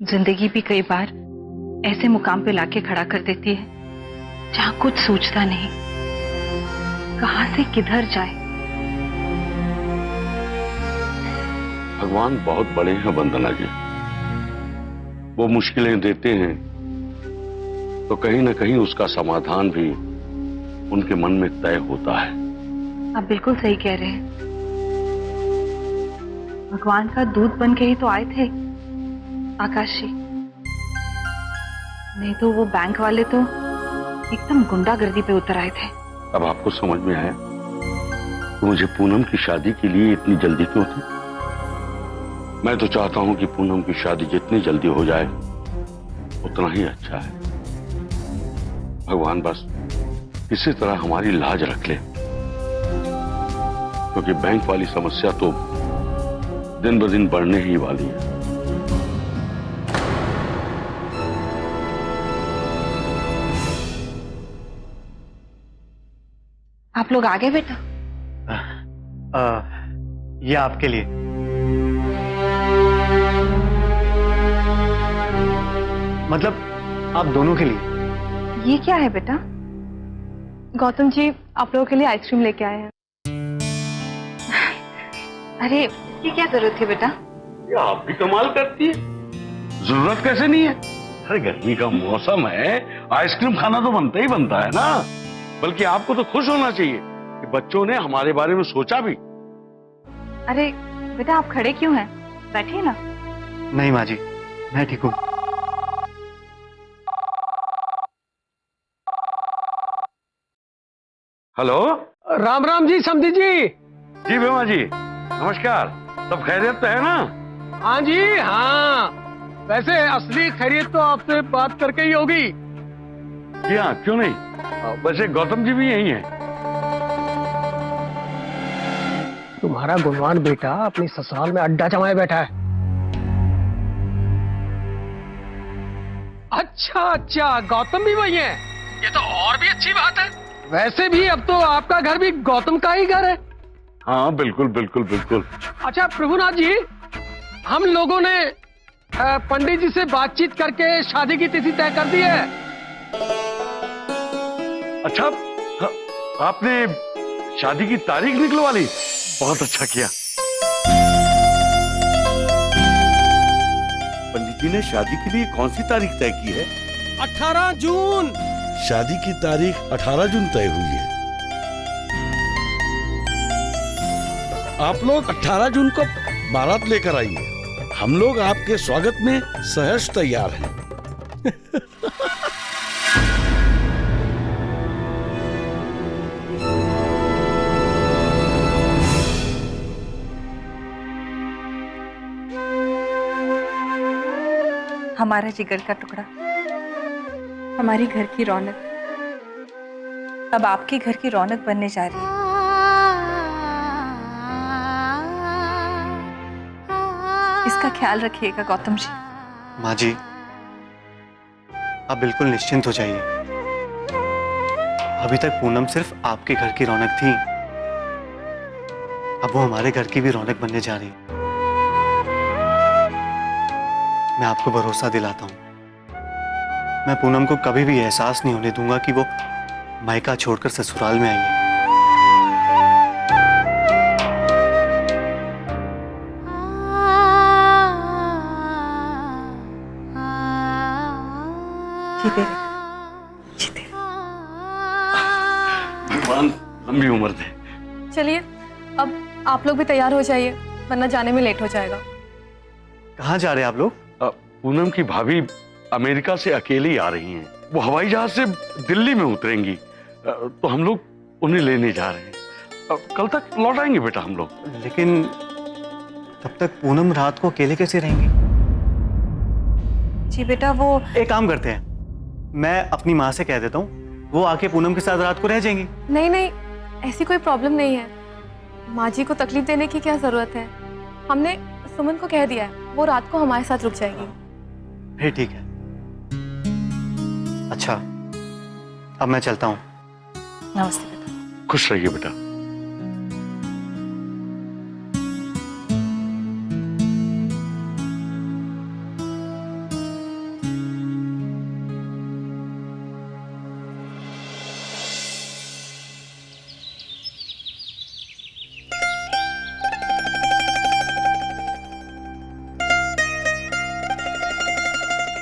जिंदगी भी कई बार ऐसे मुकाम पे लाके खड़ा कर देती है जहां कुछ सोचता नहीं, कहां से किधर जाए। भगवान बहुत बड़े हैं वंदना जी। वो मुश्किलें देते हैं तो कहीं ना कहीं उसका समाधान भी उनके मन में तय होता है। आप बिल्कुल सही कह रहे हैं। भगवान का दूत बन के ही तो आए थे आकाश जी, नहीं तो वो बैंक वाले तो एकदम गुंडागर्दी पे उतर आए थे। अब आपको समझ में आया कि मुझे पूनम की शादी के लिए इतनी जल्दी क्यों थी। मैं तो चाहता हूं कि पूनम की शादी जितनी जल्दी हो जाए उतना ही अच्छा है। भगवान बस किसी तरह हमारी लाज रख ले, क्योंकि बैंक वाली समस्या तो दिन ब दिन बढ़ने ही वाली है। आप लोग आ गए बेटा? ये आपके लिए। मतलब आप दोनों के लिए। ये क्या है बेटा? गौतम जी आप लोगों के लिए आइसक्रीम लेके आए हैं। अरे इसकी क्या जरूरत थी बेटा? ये आप भी कमाल करती है। जरूरत कैसे नहीं है? अरे गर्मी का मौसम है, आइसक्रीम खाना तो बनता ही बनता है ना। बल्कि आपको तो खुश होना चाहिए कि बच्चों ने हमारे बारे में सोचा भी। अरे बेटा आप खड़े क्यों हैं? बैठिए ना। नहीं माँ जी, मैं ठीक हूँ। हेलो। राम राम जी समधी जी। जी बेमा जी, नमस्कार। सब खैरियत तो है ना? हाँ जी हाँ, वैसे असली खैरियत तो आपसे बात करके ही होगी। जी हाँ, क्यों नहीं। वैसे गौतम जी भी यही हैं। तुम्हारा गुणवान बेटा अपनी ससुराल में अड्डा जमाए बैठा है। अच्छा अच्छा, गौतम भी वही है, ये तो और भी अच्छी बात है। वैसे भी अब तो आपका घर भी गौतम का ही घर है। हाँ बिल्कुल बिल्कुल बिल्कुल। अच्छा प्रभुनाथ जी, हम लोगों ने पंडित जी से बातचीत करके शादी की तिथि तय कर दी है। अच्छा, आपने शादी की तारीख निकलवा ली? बहुत अच्छा किया। पंडित जी ने शादी के लिए कौन सी तारीख तय की है? 18 जून। शादी की तारीख 18 जून तय हुई है। आप लोग 18 जून को बारात लेकर आइए। हम लोग आपके स्वागत में सहर्ष तैयार हैं। हमारा जिगर का टुकड़ा, हमारी घर की रौनक अब आपके घर की रौनक बनने जा रही है। इसका ख्याल रखिएगा गौतम जी। माँ जी आप बिल्कुल निश्चिंत हो जाइए। अभी तक पूनम सिर्फ आपके घर की रौनक थी, अब वो हमारे घर की भी रौनक बनने जा रही है। मैं आपको भरोसा दिलाता हूं, मैं पूनम को कभी भी एहसास नहीं होने दूंगा कि वो मायका छोड़कर ससुराल में आई है। जीते रहे, जीते रहे। भगवान लंबी उम्र दे। चलिए अब आप लोग भी तैयार हो जाइए, वरना जाने में लेट हो जाएगा। कहाँ जा रहे हैं आप लोग? पूनम की भाभी अमेरिका से अकेली आ रही हैं। वो हवाई जहाज से दिल्ली में उतरेंगी, तो हम लोग उन्हें लेने जा रहे हैं। कल तक लौट आएंगे बेटा हम लोग। लेकिन तब तक पूनम रात को अकेले कैसे रहेंगी? जी बेटा वो एक काम करते हैं, मैं अपनी माँ से कह देता हूँ, वो आके पूनम के साथ रात को रह जाएंगी। नहीं नहीं, ऐसी कोई प्रॉब्लम नहीं है। माँ जी को तकलीफ देने की क्या जरूरत है? हमने सुमन को कह दिया है, वो रात को हमारे साथ रुक जाएगी। फिर ठीक है। अच्छा अब मैं चलता हूँ। नमस्ते बेटा। खुश रहिए बेटा।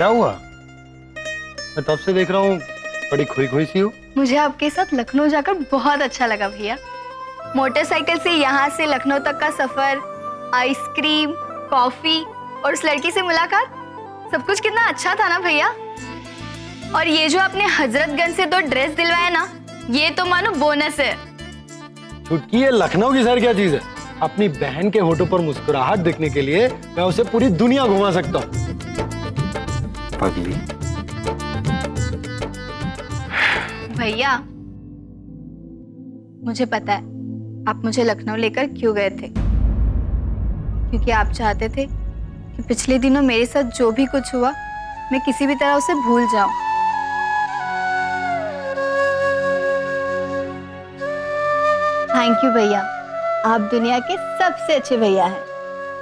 क्या हुआ? मैं तब से देख रहा हूँ बड़ी खोई खोई सी हो। मुझे आपके साथ लखनऊ जाकर बहुत अच्छा लगा भैया। मोटरसाइकिल से यहाँ से लखनऊ तक का सफर, आइसक्रीम, कॉफी और उस लड़की से मुलाकात, सब कुछ कितना अच्छा था ना भैया। और ये जो आपने हजरतगंज से 2 ड्रेस दिलवाया ना, ये तो मानो बोनस है। छुटकी, ये लखनऊ की सर क्या चीज है? अपनी बहन के होठों पर मुस्कुराहट देखने के लिए मैं उसे पूरी दुनिया घुमा सकता हूँ। पगली, भैया मुझे पता है आप मुझे लखनऊ लेकर क्यों गए थे, क्योंकि आप चाहते थे कि पिछले दिनों मेरे साथ जो भी कुछ हुआ मैं किसी भी तरह उसे भूल जाऊं। थैंक यू भैया, आप दुनिया के सबसे अच्छे भैया हैं।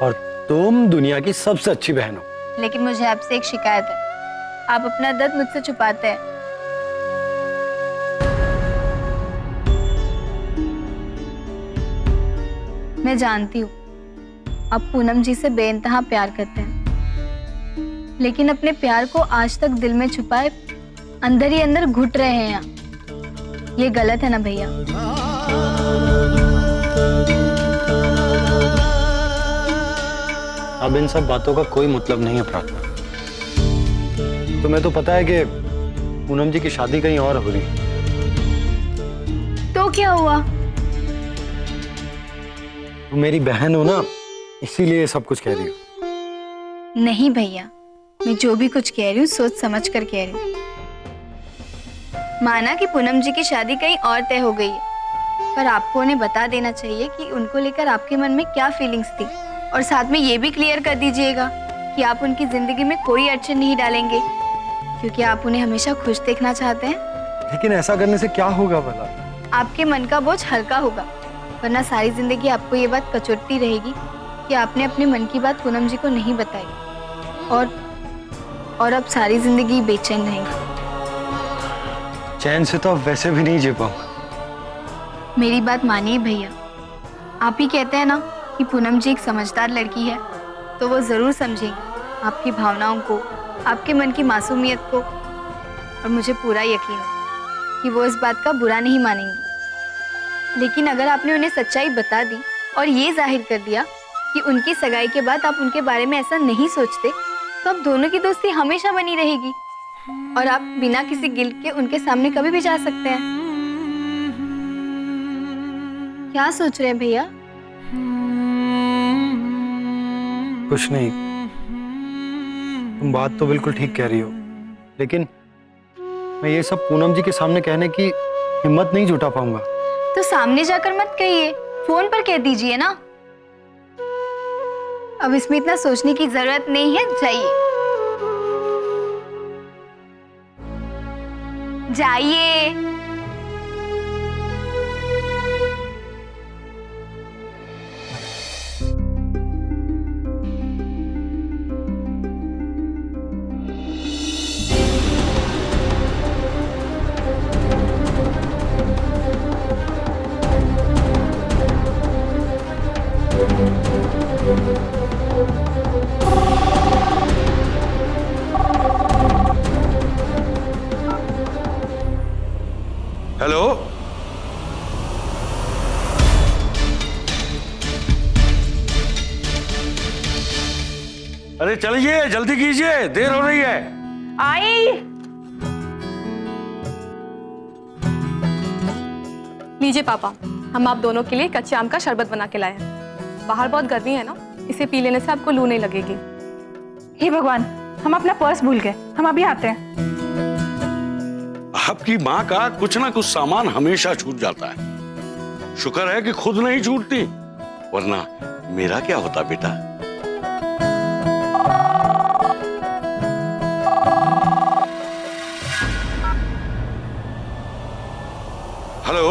और तुम दुनिया की सबसे अच्छी बहन हो। लेकिन मुझे आपसे एक शिकायत है, आप अपना दर्द मुझसे छुपाते हैं। मैं जानती हूँ आप पूनम जी से बेइंतहा प्यार करते हैं, लेकिन अपने प्यार को आज तक दिल में छुपाए अंदर ही अंदर घुट रहे हैं। ये गलत है ना भैया? अब इन सब बातों का कोई मतलब नहीं है प्रार्थना। तुम्हें तो पता है कि पूनम जी की शादी कहीं और हो रही है। तो क्या हुआ? तुम मेरी बहन हो ना, इसीलिए सब कुछ कह रही हो। नहीं भैया, मैं जो भी कुछ कह रही हूँ सोच समझ कर कह रही हूँ। माना कि पूनम जी की शादी कहीं और तय हो गई है, पर आपको उन्हें बता देना चाहिए कि उनको लेकर आपके मन में क्या फीलिंग्स थी, और साथ में ये भी क्लियर कर दीजिएगा कि आप उनकी जिंदगी में कोई अड़चन नहीं डालेंगे, क्योंकि आप उन्हें हमेशा खुश देखना चाहते हैं। लेकिन ऐसा करने से क्या होगा भला? आपके मन का बोझ हल्का होगा, वरना सारी जिंदगी आपको ये बात कचोटती रहेगी कि आपने अपने मन की बात पूनम जी को नहीं बताई, और अब सारी जिंदगी बेचैन रहेंगे। चैन से तो अब वैसे भी नहीं जी पाऊंगा। मेरी बात मानिए भैया, आप ही कहते हैं ना कि पूनम जी एक समझदार लड़की है, तो वो जरूर समझेंगी आपकी भावनाओं को, आपके मन की मासूमियत को, और मुझे पूरा यकीन है कि वो इस बात का बुरा नहीं मानेंगी। लेकिन अगर आपने उन्हें सच्चाई बता दी और ये जाहिर कर दिया कि उनकी सगाई के बाद आप उनके बारे में ऐसा नहीं सोचते, तो अब दोनों की दोस्ती हमेशा बनी रहेगी और आप बिना किसी गिल्ट के उनके सामने कभी भी जा सकते हैं। क्या सोच रहे हैं भैया? कुछ नहीं, तुम बात तो बिल्कुल ठीक कह रही हो, लेकिन मैं ये सब पूनम जी के सामने कहने की हिम्मत नहीं जुटा पाऊंगा। तो सामने जाकर मत कहिए, फोन पर कह दीजिए ना। अब इसमें इतना सोचने की जरूरत नहीं है, जाइए जाइए। हेलो, अरे चलिए, जल्दी कीजिए, देर हो रही है। आई। लीजिए पापा, हम आप दोनों के लिए कच्चे आम का शरबत बना के लाए हैं। बाहर बहुत गर्मी है ना, इसे पी लेने से आपको लू नहीं लगेगी। हे भगवान, हम अपना पर्स भूल गए, हम अभी आते हैं। आपकी माँ का कुछ ना कुछ सामान हमेशा छूट जाता है। शुक्र है कि खुद नहीं छूटती, वरना मेरा क्या होता बेटा। हेलो,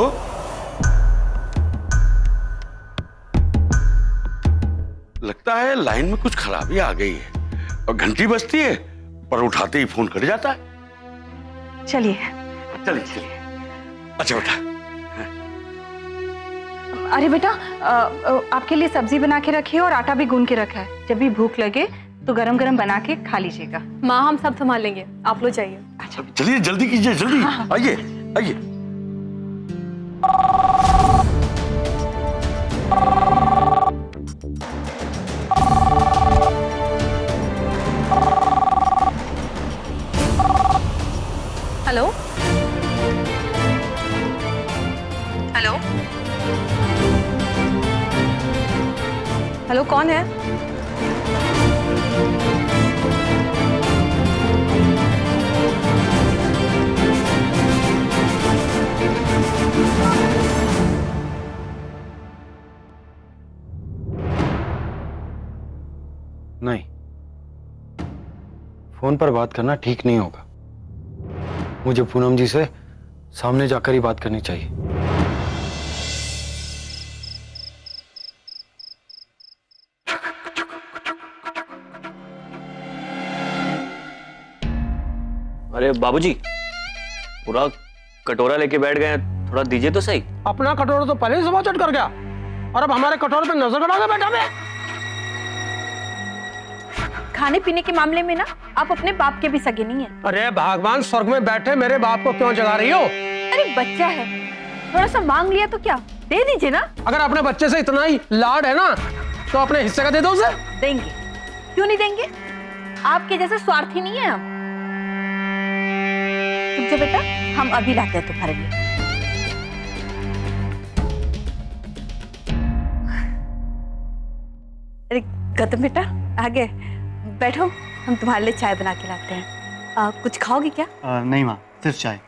लगता है लाइन में कुछ खराबी आ गई है और घंटी बजती है, पर उठाते ही फोन कट जाता है। चलिए चलिए चलिए। अच्छा बेटा। अरे बेटा, आपके लिए सब्जी बना के रखी है और आटा भी गूंद के रखा है। जब भी भूख लगे तो गरम गरम बना के खा लीजिएगा। माँ हम सब संभाल लेंगे, आप लोग जाइए। चलिए जल्दी कीजिए, जल्दी आइए आइए। हेलो हेलो हेलो, कौन है? नहीं, फोन पर बात करना ठीक नहीं होगा। मुझे पूनम जी से सामने जाकर ही बात करनी चाहिए। अरे बाबूजी, पूरा कटोरा लेके बैठ गए, थोड़ा दीजिए तो सही। अपना कटोरा तो पहले ही सब चट कर गया, और अब हमारे कटोरे पे नजर गड़ा के बैठा है। खाने पीने के मामले में ना आप अपने बाप के भी सगे नहीं है। अरे भगवान, स्वर्ग में बैठे मेरे बाप को क्यों जगा रही हो? अरे बच्चा है, थोड़ा सा मांग लिया तो क्या, दे दीजिए ना। अगर अपने बच्चे से इतना ही लाड है ना, तो अपने हिस्से का दे दो उसे। देंगे, क्यों नहीं देंगे? आपके जैसे स्वार्थी नहीं है हम। तुम जो बेटा, हम अभी लाते हैं तुम्हारे लिए। अरे गौतम बेटा, आगे बैठो, हम तुम्हारे लिए चाय बना के लाते हैं। कुछ खाओगे क्या? नहीं माँ, सिर्फ चाय।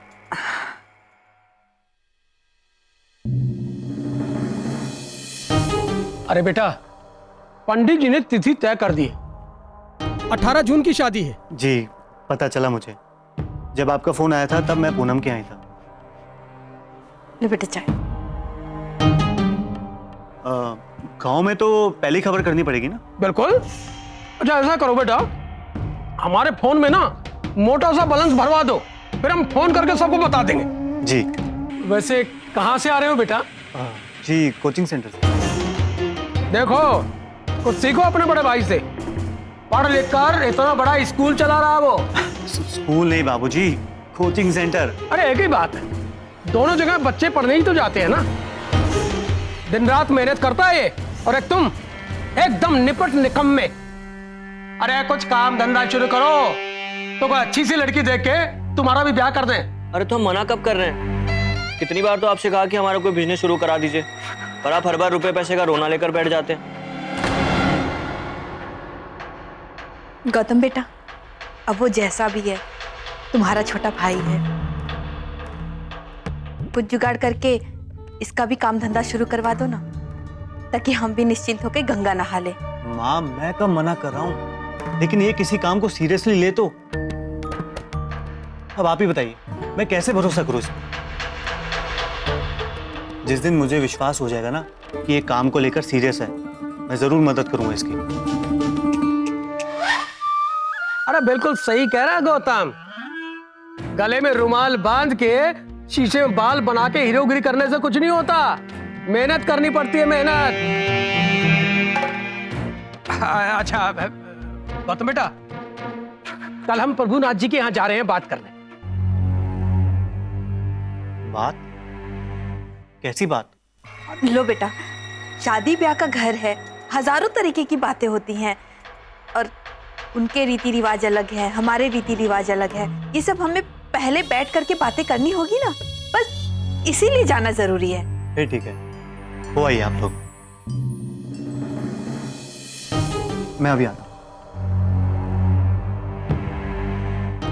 अरे बेटा, पंडित जी ने तिथि तय कर दी, 18 जून की शादी है। जी पता चला मुझे, जब आपका फोन आया था तब मैं पूनम के यहाँ था। लो बेटा चाय। गांव में तो पहली खबर करनी पड़ेगी ना? बिल्कुल। अच्छा ऐसा करो बेटा, हमारे फोन में ना मोटा सा बैलेंस भरवा दो, फिर हम फोन करके सबको बता देंगे। जी। वैसे कहाँ से आ रहे हो बेटा? जी कोचिंग सेंटर से। देखो, कुछ सीखो अपने बड़े भाई से, पढ़ लिख कर इतना बड़ा स्कूल चला रहा वो। स्कूल नहीं बाबूजी, कोचिंग सेंटर। अरे एक ही बात है, दोनों जगह बच्चे पढ़ने ही तो जाते हैं ना। दिन रात मेहनत करता है ये, और एक तुम एकदम निपट निकम्मे। अरे कुछ काम धंधा शुरू करो, तो कोई अच्छी सी लड़की देख के तुम्हारा भी ब्याह कर दें। अरे तो हम मना कब कर रहे हैं? कितनी बार तो आपसे कहा कि हमारा कोई बिजनेस शुरू करा दीजिए, पर आप हर बार रुपए पैसे का रोना लेकर बैठ जाते हैं। गौतम बेटा, अब वो जैसा भी है तुम्हारा छोटा भाई है। कुछ जुगाड़ करके इसका भी काम धंधा शुरू करवा दो ना, ताकि हम भी निश्चिंत होकर गंगा नहा ले। माँ मैं कब मना कर रहा हूँ, लेकिन ये किसी काम को सीरियसली ले तो। अब आप ही बताइए, मैं कैसे भरोसा करूँ इस पर? जिस दिन मुझे विश्वास हो जाएगा ना कि ये काम को लेकर सीरियस है, मैं जरूर मदद करूंगा इसकी। अरे बिल्कुल सही कह रहा है गौतम, गले में रुमाल बांध के शीशे में बाल बना के हीरोगिरी करने से कुछ नहीं होता, मेहनत करनी पड़ती है, मेहनत। अच्छा गौतम बेटा, कल हम प्रभुनाथ जी के यहाँ जा रहे हैं बात करने। बात? कैसी बात? लो बेटा, शादी ब्याह का घर है, हजारों तरीके की बातें होती हैं, और उनके रीति रिवाज अलग है, हमारे रीति रिवाज अलग है। ये सब हमें पहले बैठ करके बातें करनी होगी ना, बस इसीलिए जाना जरूरी है। फिर ठीक है, हो आइए आप लोग, मैं अभी आता हूँ।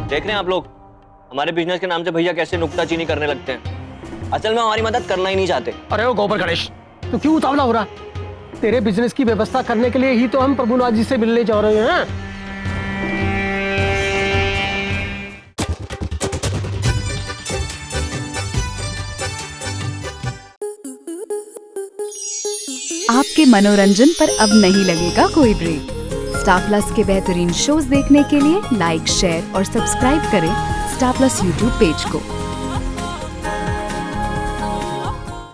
देख रहे हैं आप लोग, हमारे बिजनेस के नाम से भैया कैसे नुक्ताचीनी करने लगते हैं। असल में हमारी मदद करना ही नहीं चाहते। अरे वो गोबर गणेश, तो क्यों उतावला हो रहा? तेरे बिजनेस की व्यवस्था करने के लिए ही तो हम प्रभुनाथ जी से मिलने जा रहे हैं। आपके मनोरंजन पर अब नहीं लगेगा कोई ब्रेक। स्टार प्लस के बेहतरीन शोज देखने के लिए लाइक, शेयर और सब्सक्राइब करें स्टार प्लस यूट्यूब पेज को।